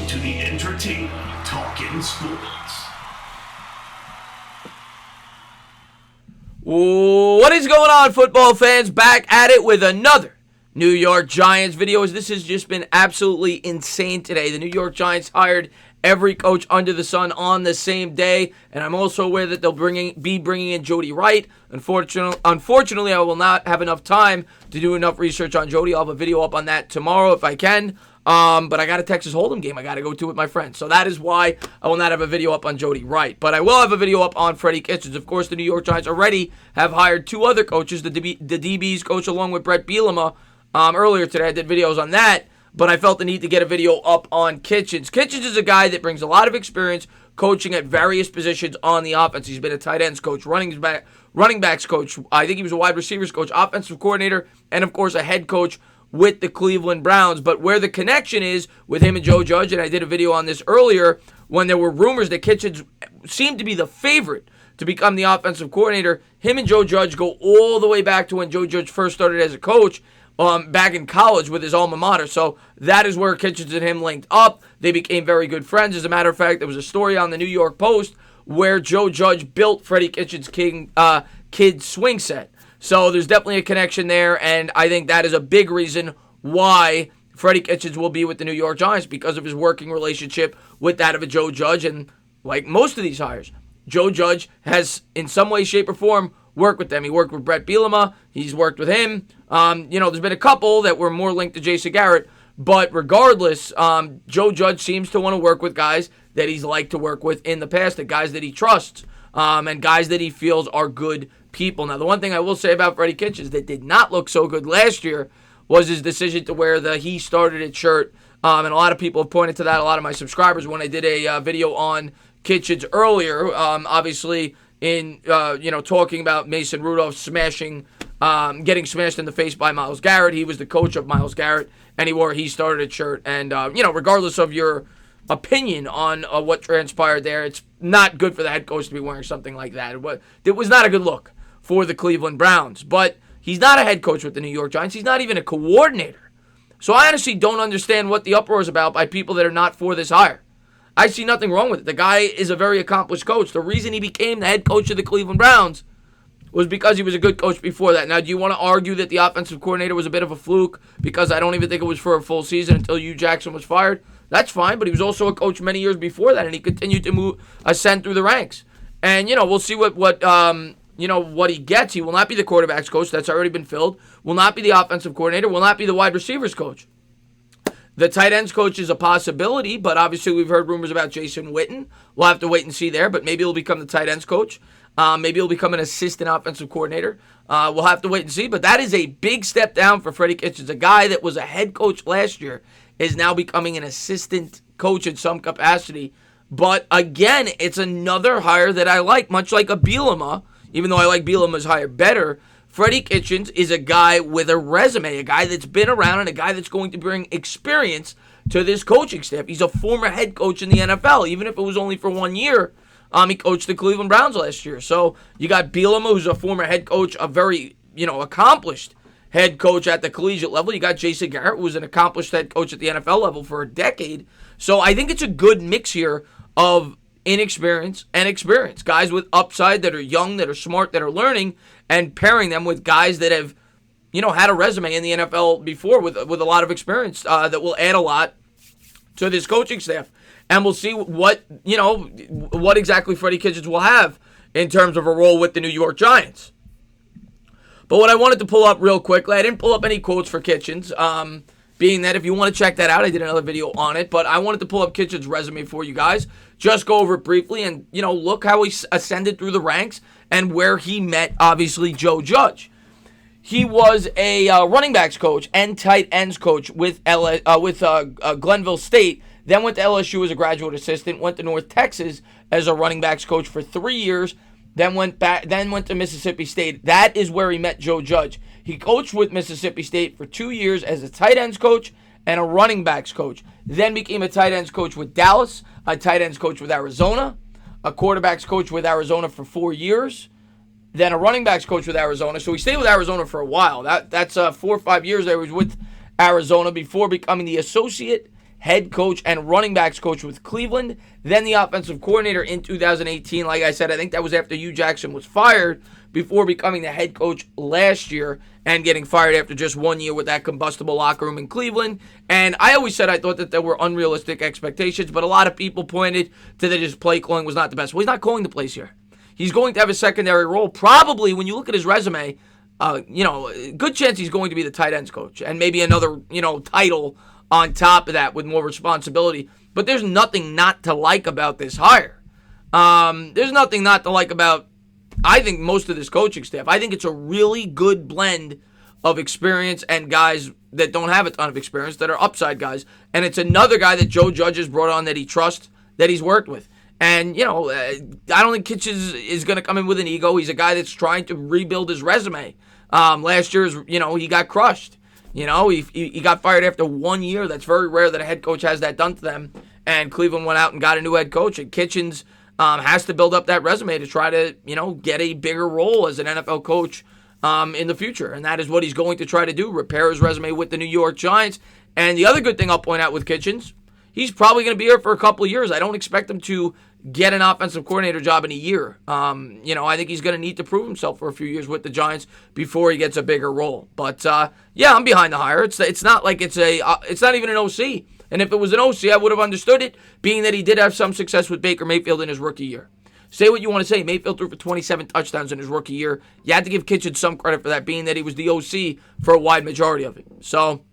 to the entertaining Talkin' Sports. What is going on, football fans? Back at it with another New York Giants video. This has just been absolutely insane today. The New York Giants hired every coach under the sun on the same day, and I'm also aware that they'll be bringing in Jody Wright. Unfortunately, I will not have enough time to do enough research on Jody. I'll have a video up on that tomorrow if I can. But I got a Texas Hold'em game I got to go to with my friends. So that is why I will not have a video up on Jody Wright. But I will have a video up on Freddie Kitchens. Of course, the New York Giants already have hired two other coaches, the DB's coach along with Brett Bielema. Earlier today, I did videos on that. But I felt the need to get a video up on Kitchens. Kitchens is a guy that brings a lot of experience coaching at various positions on the offense. He's been a tight ends coach, running backs coach. I think he was a wide receivers coach, offensive coordinator, and of course a head coach with the Cleveland Browns. But where the connection is with him and Joe Judge, and I did a video on this earlier when there were rumors that Kitchens seemed to be the favorite to become the offensive coordinator. Him and Joe Judge go all the way back to when Joe Judge first started as a coach back in college with his alma mater. So that is where Kitchens and him linked up. They became very good friends. As a matter of fact, there was a story on the New York Post where Joe Judge built Freddie Kitchens' kid swing set. So there's definitely a connection there, and I think that is a big reason why Freddie Kitchens will be with the New York Giants, because of his working relationship with that of a Joe Judge. And like most of these hires, Joe Judge has, in some way, shape, or form, worked with them. He worked with Brett Bielema. He's worked with him. There's been a couple that were more linked to Jason Garrett. But regardless, Joe Judge seems to want to work with guys that he's liked to work with in the past, the guys that he trusts, and guys that he feels are good people. Now, the one thing I will say about Freddie Kitchens that did not look so good last year was his decision to wear the "He Started It" shirt. And a lot of people have pointed to that. A lot of my subscribers, when I did a video on Kitchens earlier, obviously in talking about Mason Rudolph getting smashed in the face by Myles Garrett. He was the coach of Myles Garrett, and he wore a "He Started It" shirt. And regardless of your opinion on what transpired there, it's not good for the head coach to be wearing something like that. It was not a good look for the Cleveland Browns. But he's not a head coach with the New York Giants. He's not even a coordinator. So I honestly don't understand what the uproar is about by people that are not for this hire. I see nothing wrong with it. The guy is a very accomplished coach. The reason he became the head coach of the Cleveland Browns was because he was a good coach before that. Now, do you want to argue that the offensive coordinator was a bit of a fluke, because I don't even think it was for a full season until Hugh Jackson was fired? That's fine, but he was also a coach many years before that, and he continued to ascend through the ranks. And, we'll see what he gets. He will not be the quarterback's coach. That's already been filled. Will not be the offensive coordinator. Will not be the wide receivers coach. The tight ends coach is a possibility, but obviously we've heard rumors about Jason Witten. We'll have to wait and see there, but maybe he'll become the tight ends coach. Maybe he'll become an assistant offensive coordinator. We'll have to wait and see, but that is a big step down for Freddie Kitchens. A guy that was a head coach last year is now becoming an assistant coach in some capacity. But again, it's another hire that I like, much like a Bielema, even though I like Bielema's hire better. Freddie Kitchens is a guy with a resume, a guy that's been around, and a guy that's going to bring experience to this coaching staff. He's a former head coach in the NFL, even if it was only for 1 year. He coached the Cleveland Browns last year. So you got Bielema, who's a former head coach, a very, accomplished head coach at the collegiate level. You got Jason Garrett, who was an accomplished head coach at the NFL level for a decade. So I think it's a good mix here of inexperience and experience. Guys with upside that are young, that are smart, that are learning, and pairing them with guys that have, had a resume in the NFL before with a lot of experience that will add a lot to this coaching staff. And we'll see what exactly Freddie Kitchens will have in terms of a role with the New York Giants. But what I wanted to pull up real quickly, I didn't pull up any quotes for Kitchens, being that if you want to check that out, I did another video on it. But I wanted to pull up Kitchens' resume for you guys, just go over it briefly, and, look how he ascended through the ranks and where he met, obviously, Joe Judge. He was a running backs coach and tight ends coach with Glenville State, then went to LSU as a graduate assistant, went to North Texas as a running backs coach for 3 years, then went to Mississippi State. That is where he met Joe Judge. He coached with Mississippi State for 2 years as a tight ends coach and a running backs coach. Then became a tight ends coach with Dallas, a tight ends coach with Arizona, a quarterbacks coach with Arizona for 4 years, then a running backs coach with Arizona. So he stayed with Arizona for a while. That's 4 or 5 years there he was with Arizona before becoming the associate head coach and running backs coach with Cleveland, then the offensive coordinator in 2018. Like I said, I think that was after Hugh Jackson was fired, before becoming the head coach last year and getting fired after just 1 year with that combustible locker room in Cleveland. And I always said I thought that there were unrealistic expectations, but a lot of people pointed to that his play calling was not the best. Well, he's not calling the plays here. He's going to have a secondary role. Probably, when you look at his resume, good chance he's going to be the tight ends coach and maybe another, title on top of that with more responsibility. But there's nothing not to like about this hire. There's nothing not to like about, I think, most of this coaching staff. I think it's a really good blend of experience and guys that don't have a ton of experience that are upside guys. And it's another guy that Joe Judge has brought on that he trusts, that he's worked with. And, I don't think Kitches is going to come in with an ego. He's a guy that's trying to rebuild his resume. Last year, he got crushed. He got fired after 1 year. That's very rare that a head coach has that done to them. And Cleveland went out and got a new head coach. And Kitchens has to build up that resume to try to, get a bigger role as an NFL coach in the future. And that is what he's going to try to do, repair his resume with the New York Giants. And the other good thing I'll point out with Kitchens, he's probably going to be here for a couple of years. I don't expect him to get an offensive coordinator job in a year. I think he's going to need to prove himself for a few years with the Giants before he gets a bigger role. But, I'm behind the hire. It's not like it's not even an OC. And if it was an OC, I would have understood it, being that he did have some success with Baker Mayfield in his rookie year. Say what you want to say. Mayfield threw for 27 touchdowns in his rookie year. You had to give Kitchens some credit for that, being that he was the OC for a wide majority of it. So,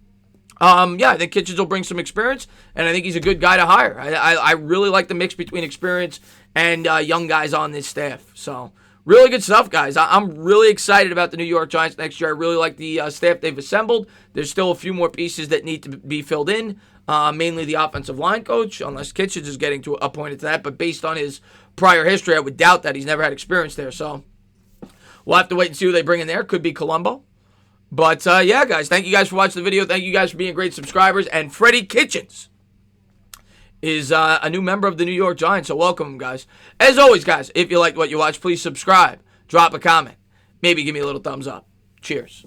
I think Kitchens will bring some experience, and I think he's a good guy to hire. I really like the mix between experience and young guys on this staff. So, really good stuff, guys. I'm really excited about the New York Giants next year. I really like the staff they've assembled. There's still a few more pieces that need to be filled in, mainly the offensive line coach, unless Kitchens is getting appointed to that. But based on his prior history, I would doubt that. He's never had experience there. So, we'll have to wait and see who they bring in there. Could be Colombo. But, guys, thank you guys for watching the video. Thank you guys for being great subscribers. And Freddie Kitchens is a new member of the New York Giants, so welcome, guys. As always, guys, if you liked what you watched, please subscribe, drop a comment, maybe give me a little thumbs up. Cheers.